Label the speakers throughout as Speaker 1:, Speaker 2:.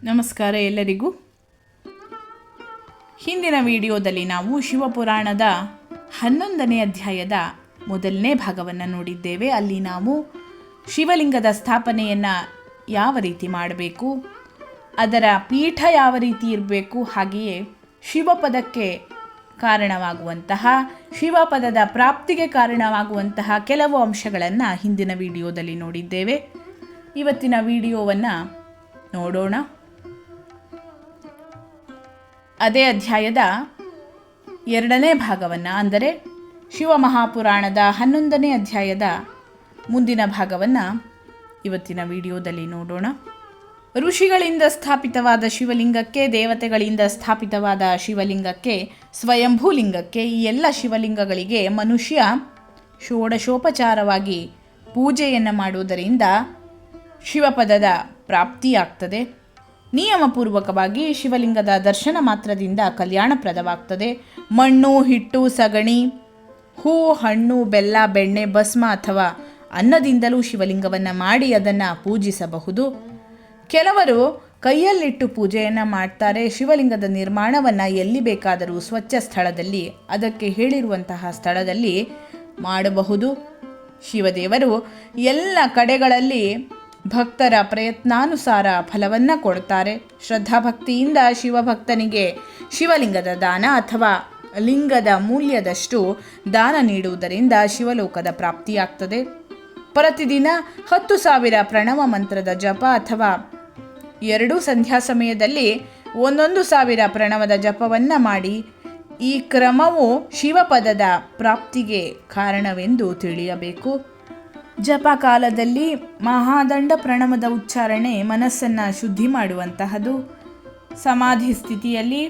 Speaker 1: ನಮಸ್ಕಾರ ಎಲ್ಲರಿಗೂ. ಹಿಂದಿನ ವಿಡಿಯೋದಲ್ಲಿ ನಾವು ಶಿವಪುರಾಣದ 11ನೇ ಅಧ್ಯಾಯದ ಮೊದಲನೇ ಭಾಗವನ್ನು ನೋಡಿದ್ದೇವೆ. ಅಲ್ಲಿ ನಾವು ಶಿವಲಿಂಗದ ಸ್ಥಾಪನೆಯನ್ನು ಯಾವ ರೀತಿ ಮಾಡಬೇಕು, ಅದರ ಪೀಠ ಯಾವ ರೀತಿ ಇರಬೇಕು, ಹಾಗೆಯೇ ಶಿವಪದಕ್ಕೆ ಕಾರಣವಾಗುವಂತಹ, ಶಿವಪದದ ಪ್ರಾಪ್ತಿಗೆ ಕಾರಣವಾಗುವಂತಹ ಕೆಲವು ಅಂಶಗಳನ್ನು ಹಿಂದಿನ ವಿಡಿಯೋದಲ್ಲಿ ನೋಡಿದ್ದೇವೆ. ಇವತ್ತಿನ ವಿಡಿಯೋವನ್ನು ನೋಡೋಣ. ಅದೇ ಅಧ್ಯಾಯದ 2ನೇ ಭಾಗವನ್ನು, ಅಂದರೆ ಶಿವಮಹಾಪುರಾಣದ 11ನೇ ಅಧ್ಯಾಯದ ಮುಂದಿನ ಭಾಗವನ್ನು ಇವತ್ತಿನ ವಿಡಿಯೋದಲ್ಲಿ ನೋಡೋಣ. ಋಷಿಗಳಿಂದ ಸ್ಥಾಪಿತವಾದ ಶಿವಲಿಂಗಕ್ಕೆ, ದೇವತೆಗಳಿಂದ ಸ್ಥಾಪಿತವಾದ ಶಿವಲಿಂಗಕ್ಕೆ, ಸ್ವಯಂಭೂಲಿಂಗಕ್ಕೆ, ಈ ಎಲ್ಲ ಶಿವಲಿಂಗಗಳಿಗೆ ಮನುಷ್ಯ ಷೋಡಶೋಪಚಾರವಾಗಿ ಪೂಜೆಯನ್ನು ಮಾಡುವುದರಿಂದ ಶಿವಪದದ ಪ್ರಾಪ್ತಿಯಾಗ್ತದೆ. ನಿಯಮಪೂರ್ವಕವಾಗಿ ಶಿವಲಿಂಗದ ದರ್ಶನ ಮಾತ್ರದಿಂದ ಕಲ್ಯಾಣಪ್ರದವಾಗ್ತದೆ. ಮಣ್ಣು, ಹಿಟ್ಟು, ಸಗಣಿ, ಹೂ, ಹಣ್ಣು, ಬೆಲ್ಲ, ಬೆಣ್ಣೆ, ಭಸ್ಮ ಅಥವಾ ಅನ್ನದಿಂದಲೂ ಶಿವಲಿಂಗವನ್ನು ಮಾಡಿ ಅದನ್ನು ಪೂಜಿಸಬಹುದು. ಕೆಲವರು ಕೈಯಲ್ಲಿಟ್ಟು ಪೂಜೆಯನ್ನು ಮಾಡ್ತಾರೆ. ಶಿವಲಿಂಗದ ನಿರ್ಮಾಣವನ್ನು ಎಲ್ಲಿ ಬೇಕಾದರೂ ಸ್ವಚ್ಛ ಸ್ಥಳದಲ್ಲಿ, ಅದಕ್ಕೆ ಹೇಳಿರುವಂತಹ ಸ್ಥಳದಲ್ಲಿ ಮಾಡಬಹುದು. ಶಿವದೇವರು ಎಲ್ಲ ಕಡೆಗಳಲ್ಲಿ ಭಕ್ತರ ಪ್ರಯತ್ನಾನುಸಾರ ಫಲವನ್ನು ಕೊಡ್ತಾರೆ. ಶ್ರದ್ಧಾಭಕ್ತಿಯಿಂದ ಶಿವಭಕ್ತನಿಗೆ ಶಿವಲಿಂಗದ ದಾನ ಅಥವಾ ಲಿಂಗದ ಮೂಲ್ಯದಷ್ಟು ದಾನ ನೀಡುವುದರಿಂದ ಶಿವಲೋಕದ ಪ್ರಾಪ್ತಿಯಾಗ್ತದೆ. ಪ್ರತಿದಿನ 10,000 ಪ್ರಣವ ಮಂತ್ರದ ಜಪ ಅಥವಾ 2 ಸಂಧ್ಯಾ ಸಮಯದಲ್ಲಿ 1,000 ಪ್ರಣವದ ಜಪವನ್ನು ಮಾಡಿ, ಈ ಕ್ರಮವು ಶಿವಪದದ ಪ್ರಾಪ್ತಿಗೆ ಕಾರಣವೆಂದು ತಿಳಿಯಬೇಕು. ಜಪ ಕಾಲದಲ್ಲಿ ಮಹಾದಂಡ ಪ್ರಣವದ ಉಚ್ಚಾರಣೆ ಮನಸ್ಸನ್ನು ಶುದ್ಧಿ ಮಾಡುವಂತಹದ್ದು. ಸಮಾಧಿ ಸ್ಥಿತಿಯಲ್ಲಿ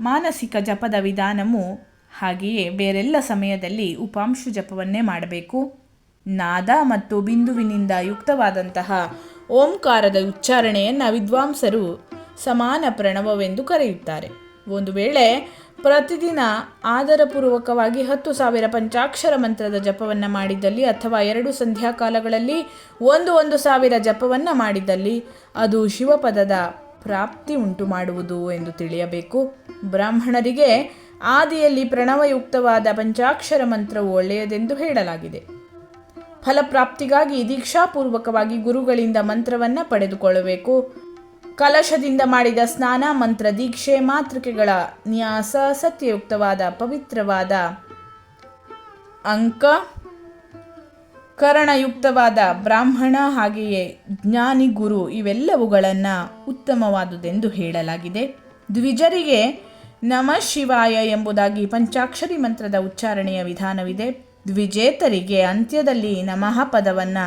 Speaker 1: ಮಾನಸಿಕ ಜಪದ ವಿಧಾನವು, ಹಾಗೆಯೇ ಬೇರೆಲ್ಲ ಸಮಯದಲ್ಲಿ ಉಪಾಂಶು ಜಪವನ್ನೇ ಮಾಡಬೇಕು. ನಾದ ಮತ್ತು ಬಿಂದುವಿನಿಂದ ಯುಕ್ತವಾದಂತಹ ಓಂಕಾರದ ಉಚ್ಚಾರಣೆಯನ್ನು ವಿದ್ವಾಂಸರು ಸಮಾನ ಪ್ರಣವವೆಂದು ಕರೆಯುತ್ತಾರೆ. ಒಂದು ವೇಳೆ ಪ್ರತಿದಿನ ಆದರಪೂರ್ವಕವಾಗಿ 10,000 ಪಂಚಾಕ್ಷರ ಮಂತ್ರದ ಜಪವನ್ನು ಮಾಡಿದ್ದಲ್ಲಿ ಅಥವಾ 2 ಸಂಧ್ಯಾಕಾಲಗಳಲ್ಲಿ 1,000 ಜಪವನ್ನು ಮಾಡಿದ್ದಲ್ಲಿ ಅದು ಶಿವಪದದ ಪ್ರಾಪ್ತಿ ಉಂಟು ಮಾಡುವುದು ಎಂದು ತಿಳಿಯಬೇಕು. ಬ್ರಾಹ್ಮಣರಿಗೆ ಆದಿಯಲ್ಲಿ ಪ್ರಣವಯುಕ್ತವಾದ ಪಂಚಾಕ್ಷರ ಮಂತ್ರವು ಒಳ್ಳೆಯದೆಂದು ಹೇಳಲಾಗಿದೆ. ಫಲಪ್ರಾಪ್ತಿಗಾಗಿ ದೀಕ್ಷಾಪೂರ್ವಕವಾಗಿ ಗುರುಗಳಿಂದ ಮಂತ್ರವನ್ನು ಪಡೆದುಕೊಳ್ಳಬೇಕು. ಕಲಶದಿಂದ ಮಾಡಿದ ಸ್ನಾನ, ಮಂತ್ರ ದೀಕ್ಷೆ, ಮಾತೃಕೆಗಳ ನ್ಯಾಸ, ಸತ್ಯಯುಕ್ತವಾದ ಪವಿತ್ರವಾದ ಅಂಕ, ಕರಣಯುಕ್ತವಾದ ಬ್ರಾಹ್ಮಣ, ಹಾಗೆಯೇ ಜ್ಞಾನಿ ಗುರು, ಇವೆಲ್ಲವುಗಳನ್ನು ಉತ್ತಮವಾದುದೆಂದು ಹೇಳಲಾಗಿದೆ. ದ್ವಿಜರಿಗೆ ನಮಃ ಶಿವಾಯ ಎಂಬುದಾಗಿ ಪಂಚಾಕ್ಷರಿ ಮಂತ್ರದ ಉಚ್ಚಾರಣೆಯ ವಿಧಾನವಿದೆ. ದ್ವಿಜೇತರಿಗೆ ಅಂತ್ಯದಲ್ಲಿ ನಮಃ ಪದವನ್ನು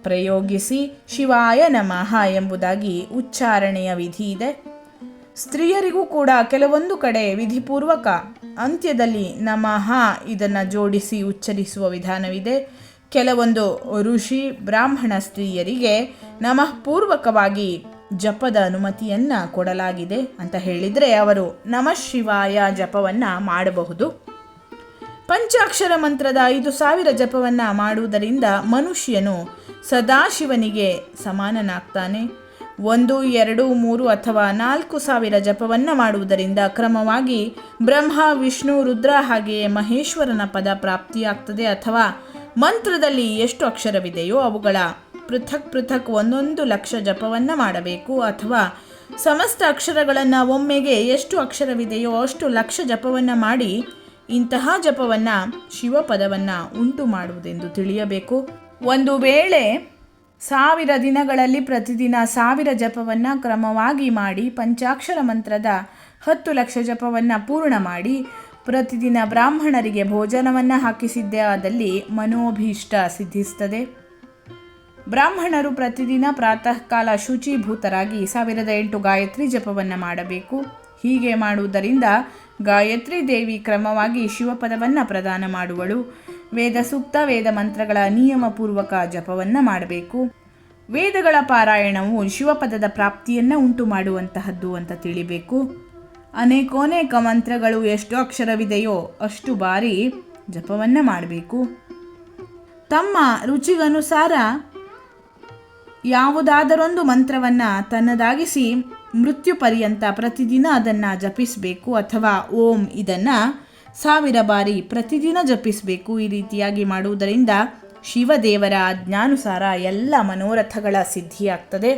Speaker 1: ಪ್ರಯೋಗಿಸಿ ಶಿವಾಯ ನಮಃ ಎಂಬುದಾಗಿ ಉಚ್ಚಾರಣೆಯ ವಿಧಿ ಇದೆ. ಸ್ತ್ರೀಯರಿಗೂ ಕೂಡ ಕೆಲವೊಂದು ಕಡೆ ವಿಧಿಪೂರ್ವಕ ಅಂತ್ಯದಲ್ಲಿ ನಮಃ ಇದನ್ನು ಜೋಡಿಸಿ ಉಚ್ಚರಿಸುವ ವಿಧಾನವಿದೆ. ಕೆಲವೊಂದು ಋಷಿ ಬ್ರಾಹ್ಮಣ ಸ್ತ್ರೀಯರಿಗೆ ನಮಃ ಪೂರ್ವಕವಾಗಿ ಜಪದ ಅನುಮತಿಯನ್ನು ಕೊಡಲಾಗಿದೆ ಅಂತ ಹೇಳಿದರೆ ಅವರು ನಮಃ ಶಿವಾಯ ಜಪವನ್ನು ಮಾಡಬಹುದು. ಪಂಚಾಕ್ಷರ ಮಂತ್ರದ 5,000 ಜಪವನ್ನು ಮಾಡುವುದರಿಂದ ಮನುಷ್ಯನು ಸದಾಶಿವನಿಗೆ ಸಮಾನನಾಗ್ತಾನೆ. 1, 2, 3 ಅಥವಾ 4,000 ಜಪವನ್ನು ಮಾಡುವುದರಿಂದ ಕ್ರಮವಾಗಿ ಬ್ರಹ್ಮ, ವಿಷ್ಣು, ರುದ್ರ ಹಾಗೆಯೇ ಮಹೇಶ್ವರನ ಪದ ಪ್ರಾಪ್ತಿಯಾಗ್ತದೆ. ಅಥವಾ ಮಂತ್ರದಲ್ಲಿ ಎಷ್ಟು ಅಕ್ಷರವಿದೆಯೋ ಅವುಗಳ ಪೃಥಕ್ ಪೃಥಕ್ 1 ಲಕ್ಷ ಜಪವನ್ನು ಮಾಡಬೇಕು. ಅಥವಾ ಸಮಸ್ತ ಅಕ್ಷರಗಳನ್ನು ಒಮ್ಮೆಗೆ ಎಷ್ಟು ಅಕ್ಷರವಿದೆಯೋ ಅಷ್ಟು ಲಕ್ಷ ಜಪವನ್ನು ಮಾಡಿ ಇಂತಹ ಜಪವನ್ನು ಶಿವಪದವನ್ನು ಉಂಟು ಮಾಡುವುದೆಂದು ತಿಳಿಯಬೇಕು. ಒಂದು ವೇಳೆ 1000 ದಿನಗಳಲ್ಲಿ ಪ್ರತಿದಿನ 1000 ಜಪವನ್ನು ಕ್ರಮವಾಗಿ ಮಾಡಿ ಪಂಚಾಕ್ಷರ ಮಂತ್ರದ 10 ಲಕ್ಷ ಜಪವನ್ನು ಪೂರ್ಣ ಮಾಡಿ ಪ್ರತಿದಿನ ಬ್ರಾಹ್ಮಣರಿಗೆ ಭೋಜನವನ್ನು ಹಾಕಿಸಿದ್ದೇ ಆದಲ್ಲಿ ಮನೋಭೀಷ್ಟ ಸಿದ್ಧಿಸ್ತದೆ. ಬ್ರಾಹ್ಮಣರು ಪ್ರತಿದಿನ ಪ್ರಾತಃ ಕಾಲ ಶುಚೀಭೂತರಾಗಿ 1008 ಗಾಯತ್ರಿ ಜಪವನ್ನು ಮಾಡಬೇಕು. ಹೀಗೆ ಮಾಡುವುದರಿಂದ ಗಾಯತ್ರಿ ದೇವಿ ಕ್ರಮವಾಗಿ ಶಿವಪದವನ್ನು ಪ್ರದಾನ ಮಾಡುವಳು. ವೇದ ಸೂಕ್ತ, ವೇದ ಮಂತ್ರಗಳ ನಿಯಮಪೂರ್ವಕ ಜಪವನ್ನು ಮಾಡಬೇಕು. ವೇದಗಳ ಪಾರಾಯಣವು ಶಿವಪದದ ಪ್ರಾಪ್ತಿಯನ್ನು ಉಂಟು ಮಾಡುವಂತಹದ್ದು ಅಂತ ತಿಳಿಬೇಕು. ಅನೇಕ ಮಂತ್ರಗಳು ಎಷ್ಟು ಅಕ್ಷರವಿದೆಯೋ ಅಷ್ಟು ಬಾರಿ ಜಪವನ್ನು ಮಾಡಬೇಕು. ತಮ್ಮ ರುಚಿಗನುಸಾರ ಯಾವುದಾದರೊಂದು ಮಂತ್ರವನ್ನು ತನ್ನದಾಗಿಸಿ ಮೃತ್ಯು ಪರ್ಯಂತ ಪ್ರತಿದಿನ ಅದನ್ನು ಜಪಿಸಬೇಕು, ಅಥವಾ ಓಂ ಇದನ್ನು 1000 ಬಾರಿ ಪ್ರತಿದಿನ ಜಪಿಸಬೇಕು. ಈ ರೀತಿಯಾಗಿ ಮಾಡುವುದರಿಂದ ಶಿವದೇವರ ಆಜ್ಞಾನುಸಾರ ಎಲ್ಲ ಮನೋರಥಗಳ ಸಿದ್ಧಿಯಾಗ್ತದೆ.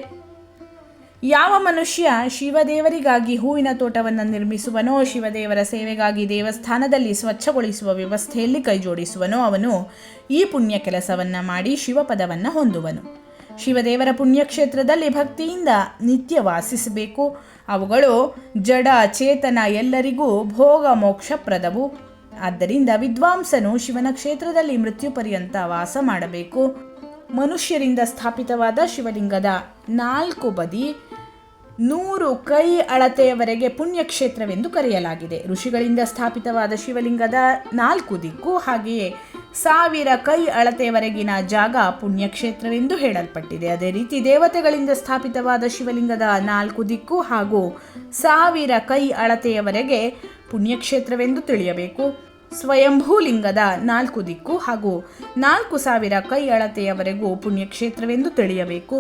Speaker 1: ಯಾವ ಮನುಷ್ಯ ಶಿವದೇವರಿಗಾಗಿ ಹೂವಿನ ತೋಟವನ್ನು ನಿರ್ಮಿಸುವನೋ, ಶಿವದೇವರ ಸೇವೆಗಾಗಿ ದೇವಸ್ಥಾನದಲ್ಲಿ ಸ್ವಚ್ಛಗೊಳಿಸುವ ವ್ಯವಸ್ಥೆಯಲ್ಲಿ ಕೈಜೋಡಿಸುವನೋ, ಅವನು ಈ ಪುಣ್ಯ ಕೆಲಸವನ್ನು ಮಾಡಿ ಶಿವಪದವನ್ನು ಹೊಂದುವನು. ಶಿವದೇವರ ಪುಣ್ಯಕ್ಷೇತ್ರದಲ್ಲಿ ಭಕ್ತಿಯಿಂದ ನಿತ್ಯ ವಾಸಿಸಬೇಕು. ಅವುಗಳು ಜಡ ಚೇತನ ಎಲ್ಲರಿಗೂ ಭೋಗ ಮೋಕ್ಷಪ್ರದವು. ಆದ್ದರಿಂದ ವಿದ್ವಾಂಸನು ಶಿವನ ಕ್ಷೇತ್ರದಲ್ಲಿ ಮೃತ್ಯು ಪರ್ಯಂತ ವಾಸ ಮಾಡಬೇಕು. ಮನುಷ್ಯರಿಂದ ಸ್ಥಾಪಿತವಾದ ಶಿವಲಿಂಗದ 4 ಬದಿ 100 ಕೈ ಅಳತೆಯವರೆಗೆ ಪುಣ್ಯಕ್ಷೇತ್ರವೆಂದು ಕರೆಯಲಾಗಿದೆ. ಋಷಿಗಳಿಂದ ಸ್ಥಾಪಿತವಾದ ಶಿವಲಿಂಗದ 4 ದಿಕ್ಕು, ಹಾಗೆಯೇ 1000 ಕೈ ಅಳತೆಯವರೆಗಿನ ಜಾಗ ಪುಣ್ಯಕ್ಷೇತ್ರವೆಂದು ಹೇಳಲ್ಪಟ್ಟಿದೆ. ಅದೇ ರೀತಿ ದೇವತೆಗಳಿಂದ ಸ್ಥಾಪಿತವಾದ ಶಿವಲಿಂಗದ 4 ದಿಕ್ಕು ಹಾಗೂ 1000 ಕೈ ಅಳತೆಯವರೆಗೆ ಪುಣ್ಯಕ್ಷೇತ್ರವೆಂದು ತಿಳಿಯಬೇಕು. ಸ್ವಯಂಭೂಲಿಂಗದ 4 ದಿಕ್ಕು ಹಾಗೂ 4000 ಕೈ ಅಳತೆಯವರೆಗೂ ಪುಣ್ಯಕ್ಷೇತ್ರವೆಂದು ತಿಳಿಯಬೇಕು.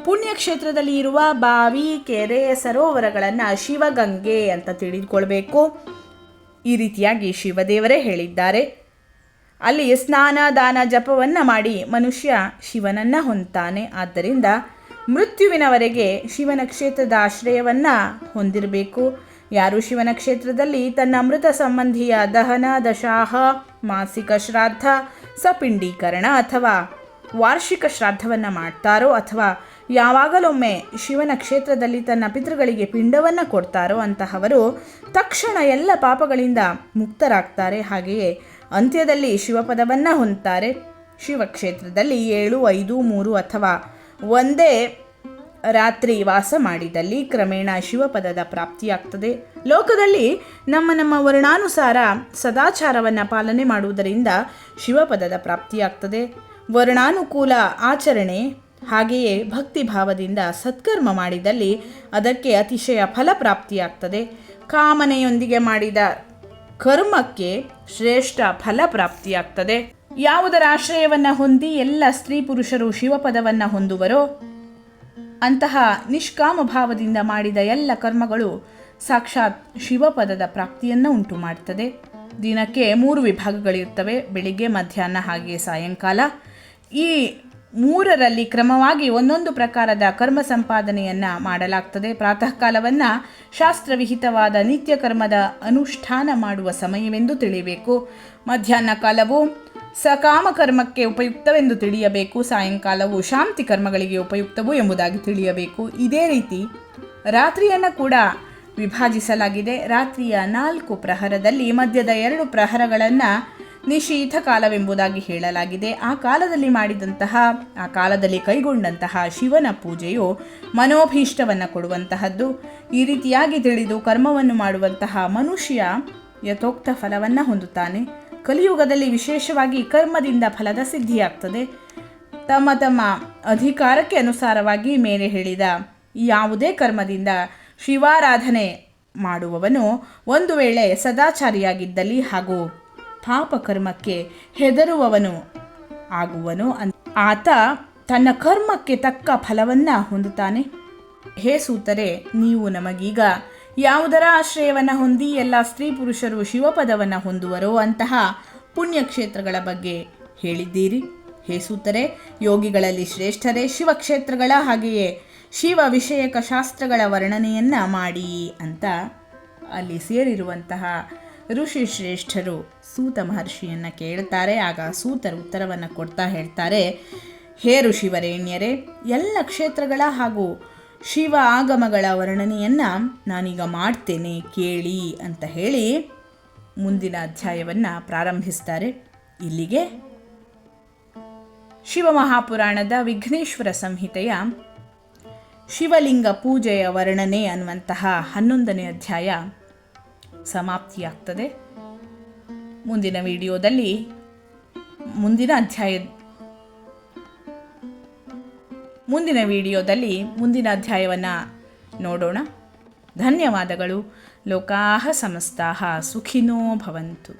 Speaker 1: ಪುಣ್ಯಕ್ಷೇತ್ರದಲ್ಲಿ ಇರುವ ಬಾವಿ, ಕೆರೆ, ಸರೋವರಗಳನ್ನು ಶಿವಗಂಗೆ ಅಂತ ತಿಳಿದುಕೊಳ್ಬೇಕು. ಈ ರೀತಿಯಾಗಿ ಶಿವದೇವರೇ ಹೇಳಿದ್ದಾರೆ. ಅಲ್ಲಿ ಸ್ನಾನ, ದಾನ, ಜಪವನ್ನು ಮಾಡಿ ಮನುಷ್ಯ ಶಿವನನ್ನು ಹೊಂದ್ತಾನೆ. ಆದ್ದರಿಂದ ಮೃತ್ಯುವಿನವರೆಗೆ ಶಿವನ ಕ್ಷೇತ್ರದ ಆಶ್ರಯವನ್ನು ಹೊಂದಿರಬೇಕು. ಯಾರು ಶಿವನ ಕ್ಷೇತ್ರದಲ್ಲಿ ತನ್ನ ಮೃತ ಸಂಬಂಧಿಯ ದಹನ, ದಶಾಹ, ಮಾಸಿಕ ಶ್ರಾದ್ದ, ಸಪಿಂಡೀಕರಣ ಅಥವಾ ವಾರ್ಷಿಕ ಶ್ರಾದ್ದವನ್ನು ಮಾಡ್ತಾರೋ, ಅಥವಾ ಯಾವಾಗಲೊಮ್ಮೆ ಶಿವನ ಕ್ಷೇತ್ರದಲ್ಲಿ ತನ್ನ ಪಿತೃಗಳಿಗೆ ಪಿಂಡವನ್ನು ಕೊಡ್ತಾರೋ ಅಂತಹವರು ತಕ್ಷಣ ಎಲ್ಲ ಪಾಪಗಳಿಂದ ಮುಕ್ತರಾಗ್ತಾರೆ. ಹಾಗೆಯೇ ಅಂತ್ಯದಲ್ಲಿ ಶಿವಪದವನ್ನು ಹೊಂದ್ತಾರೆ. ಶಿವಕ್ಷೇತ್ರದಲ್ಲಿ 7, 5, 3 ಅಥವಾ ಒಂದೇ ರಾತ್ರಿ ವಾಸ ಮಾಡಿದಲ್ಲಿ ಕ್ರಮೇಣ ಶಿವಪದದ ಪ್ರಾಪ್ತಿಯಾಗ್ತದೆ. ಲೋಕದಲ್ಲಿ ನಮ್ಮ ವರ್ಣಾನುಸಾರ ಸದಾಚಾರವನ್ನು ಪಾಲನೆ ಮಾಡುವುದರಿಂದ ಶಿವಪದದ ಪ್ರಾಪ್ತಿಯಾಗ್ತದೆ. ವರ್ಣಾನುಕೂಲ ಆಚರಣೆ ಹಾಗೆಯೇ ಭಕ್ತಿಭಾವದಿಂದ ಸತ್ಕರ್ಮ ಮಾಡಿದಲ್ಲಿ ಅದಕ್ಕೆ ಅತಿಶಯ ಫಲಪ್ರಾಪ್ತಿಯಾಗ್ತದೆ. ಕಾಮನೆಯೊಂದಿಗೆ ಮಾಡಿದ ಕರ್ಮಕ್ಕೆ ಶ್ರೇಷ್ಠ ಫಲಪ್ರಾಪ್ತಿಯಾಗ್ತದೆ. ಯಾವುದರ ಆಶ್ರಯವನ್ನು ಹೊಂದಿ ಎಲ್ಲ ಸ್ತ್ರೀ ಪುರುಷರು ಶಿವಪದವನ್ನು ಹೊಂದುವರೋ ಅಂತಹ ನಿಷ್ಕಾಮ ಭಾವದಿಂದ ಮಾಡಿದ ಎಲ್ಲ ಕರ್ಮಗಳು ಸಾಕ್ಷಾತ್ ಶಿವಪದದ ಪ್ರಾಪ್ತಿಯನ್ನು ಉಂಟು ಮಾಡ್ತದೆ. ದಿನಕ್ಕೆ 3 ವಿಭಾಗಗಳಿರ್ತವೆ: ಬೆಳಿಗ್ಗೆ, ಮಧ್ಯಾಹ್ನ ಹಾಗೆಯೇ ಸಾಯಂಕಾಲ. ಈ 3ರಲ್ಲಿ ಕ್ರಮವಾಗಿ ಒಂದೊಂದು ಪ್ರಕಾರದ ಕರ್ಮ ಸಂಪಾದನೆಯನ್ನು ಮಾಡಲಾಗ್ತದೆ. ಪ್ರಾತಃ ಕಾಲವನ್ನು ಶಾಸ್ತ್ರವಿಹಿತವಾದ ನಿತ್ಯ ಕರ್ಮದ ಅನುಷ್ಠಾನ ಮಾಡುವ ಸಮಯವೆಂದು ತಿಳಿಯಬೇಕು. ಮಧ್ಯಾಹ್ನ ಕಾಲವು ಸಕಾಮ ಕರ್ಮಕ್ಕೆ ಉಪಯುಕ್ತವೆಂದು ತಿಳಿಯಬೇಕು. ಸಾಯಂಕಾಲವು ಶಾಂತಿ ಕರ್ಮಗಳಿಗೆ ಉಪಯುಕ್ತವು ಎಂಬುದಾಗಿ ತಿಳಿಯಬೇಕು. ಇದೇ ರೀತಿ ರಾತ್ರಿಯನ್ನು ಕೂಡ ವಿಭಾಜಿಸಲಾಗಿದೆ. ರಾತ್ರಿಯ 4 ಪ್ರಹರದಲ್ಲಿ ಮಧ್ಯದ 2 ಪ್ರಹರಗಳನ್ನು ನಿಶೀಥ ಕಾಲವೆಂಬುದಾಗಿ ಹೇಳಲಾಗಿದೆ. ಆ ಕಾಲದಲ್ಲಿ ಕೈಗೊಂಡಂತಹ ಶಿವನ ಪೂಜೆಯು ಮನೋಭೀಷ್ಟವನ್ನು ಕೊಡುವಂತಹದ್ದು. ಈ ರೀತಿಯಾಗಿ ತಿಳಿದು ಕರ್ಮವನ್ನು ಮಾಡುವಂತಹ ಮನುಷ್ಯ ಯಥೋಕ್ತ ಫಲವನ್ನು ಹೊಂದುತ್ತಾನೆ. ಕಲಿಯುಗದಲ್ಲಿ ವಿಶೇಷವಾಗಿ ಕರ್ಮದಿಂದ ಫಲದ ಸಿದ್ಧಿಯಾಗ್ತದೆ. ತಮ್ಮ ಅಧಿಕಾರಕ್ಕೆ ಅನುಸಾರವಾಗಿ ಮೇಲೆ ಹೇಳಿದ ಯಾವುದೇ ಕರ್ಮದಿಂದ ಶಿವಾರಾಧನೆ ಮಾಡುವವನು ಒಂದು ವೇಳೆ ಸದಾಚಾರಿಯಾಗಿದ್ದಲ್ಲಿ ಹಾಗೂ ಪಾಪ ಕರ್ಮಕ್ಕೆ ಹೆದರುವವನು ಆಗುವನು. ಆತ ತನ್ನ ಕರ್ಮಕ್ಕೆ ತಕ್ಕ ಫಲವನ್ನು ಹೊಂದುತ್ತಾನೆ. ಹೇ ಸೂತರೆ, ನೀವು ನಮಗೀಗ ಯಾವುದರ ಆಶ್ರಯವನ್ನು ಹೊಂದಿ ಎಲ್ಲ ಸ್ತ್ರೀ ಪುರುಷರು ಶಿವಪದವನ್ನು ಹೊಂದುವರೋ ಅಂತಹ ಪುಣ್ಯಕ್ಷೇತ್ರಗಳ ಬಗ್ಗೆ ಹೇಳಿದ್ದೀರಿ. ಹೇ ಸೂತರೆ, ಯೋಗಿಗಳಲ್ಲಿ ಶ್ರೇಷ್ಠರೇ ಶಿವಕ್ಷೇತ್ರಗಳ ಹಾಗೆಯೇ ಶಿವ ವಿಷಯಕ ಶಾಸ್ತ್ರಗಳ ವರ್ಣನೆಯನ್ನು ಮಾಡಿ ಅಂತ ಅಲ್ಲಿ ಸೇರಿರುವಂತಹ ಋಷಿ ಶ್ರೇಷ್ಠರು ಸೂತ ಮಹರ್ಷಿಯನ್ನು ಕೇಳ್ತಾರೆ. ಆಗ ಸೂತರು ಉತ್ತರವನ್ನು ಕೊಡ್ತಾ ಹೇಳ್ತಾರೆ: ಹೇ ಋಷಿವರೇಣ್ಯರೇ, ಎಲ್ಲ ಕ್ಷೇತ್ರಗಳ ಹಾಗೂ ಶಿವ ಆಗಮಗಳ ವರ್ಣನೆಯನ್ನು ನಾನೀಗ ಮಾಡ್ತೇನೆ, ಕೇಳಿ ಅಂತ ಹೇಳಿ ಮುಂದಿನ ಅಧ್ಯಾಯವನ್ನು ಪ್ರಾರಂಭಿಸ್ತಾರೆ. ಇಲ್ಲಿಗೆ ಶಿವಮಹಾಪುರಾಣದ ವಿಘ್ನೇಶ್ವರ ಸಂಹಿತೆಯ ಶಿವಲಿಂಗ ಪೂಜೆಯ ವರ್ಣನೆ ಅನ್ನುವಂತಹ 11ನೇ ಅಧ್ಯಾಯ ಸಮಾಪ್ತಿಯಾಗ್ತದೆ. ಮುಂದಿನ ವಿಡಿಯೋದಲ್ಲಿ ಮುಂದಿನ ಅಧ್ಯಾಯವನ್ನು ನೋಡೋಣ. ಧನ್ಯವಾದಗಳು. ಲೋಕಾಃ ಸಮಸ್ತಾಃ ಸುಖಿನೋ ಭವಂತು.